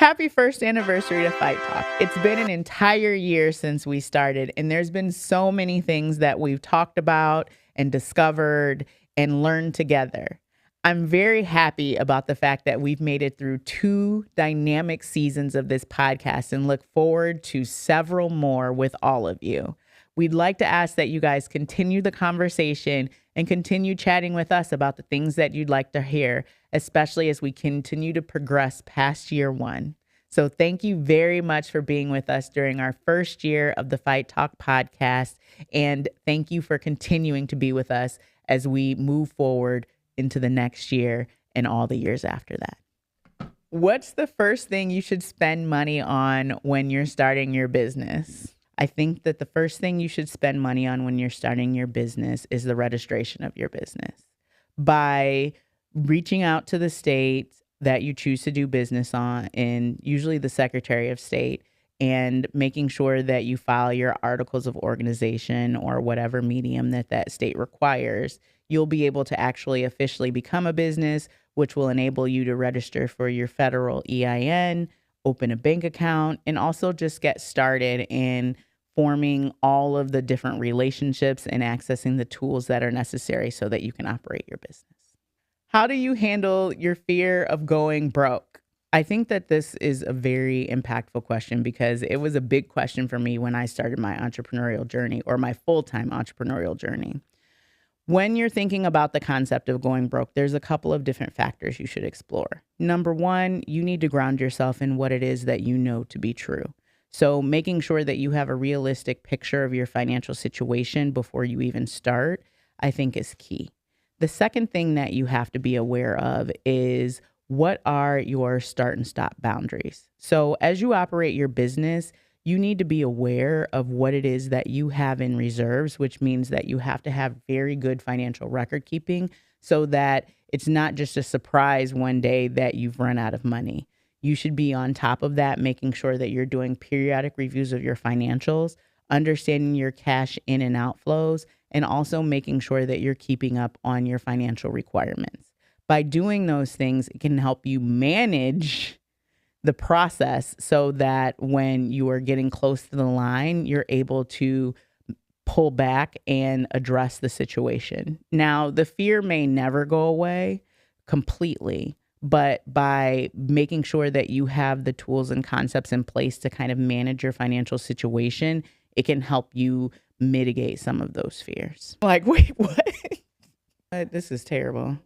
Happy first anniversary to Fyght Talk. It's been an entire year since we started, and there's been so many things that we've talked about and discovered and learned together. I'm very happy about the fact that we've made it through 2 dynamic seasons of this podcast and look forward to several more with all of you. We'd like to ask that you guys continue the conversation and continue chatting with us about the things that you'd like to hear, especially as we continue to progress past year 1. So thank you very much for being with us during our first year of the Fyght Talk podcast. And thank you for continuing to be with us as we move forward into the next year and all the years after that. What's the first thing you should spend money on when you're starting your business? I think that the first thing you should spend money on when you're starting your business is the registration of your business. By reaching out to the state that you choose to do business on, and usually the Secretary of State, and making sure that you file your articles of organization or whatever medium that state requires, you'll be able to actually officially become a business, which will enable you to register for your federal EIN, open a bank account, and also just get started in forming all of the different relationships and accessing the tools that are necessary so that you can operate your business. How do you handle your fear of going broke? I think that this is a very impactful question because it was a big question for me when I started my entrepreneurial journey, or my full-time entrepreneurial journey. When you're thinking about the concept of going broke, there's a couple of different factors you should explore. Number one, you need to ground yourself in what it is that you know to be true. So making sure that you have a realistic picture of your financial situation before you even start, I think is key. The second thing that you have to be aware of is, what are your start and stop boundaries? So as you operate your business, you need to be aware of what it is that you have in reserves, which means that you have to have very good financial record keeping so that it's not just a surprise one day that you've run out of money. You should be on top of that, making sure that you're doing periodic reviews of your financials, understanding your cash in and outflows, and also making sure that you're keeping up on your financial requirements. By doing those things, it can help you manage the process so that when you are getting close to the line, you're able to pull back and address the situation. Now, the fear may never go away completely, but by making sure that you have the tools and concepts in place to kind of manage your financial situation, it can help you mitigate some of those fears. Like, wait, what? This is terrible.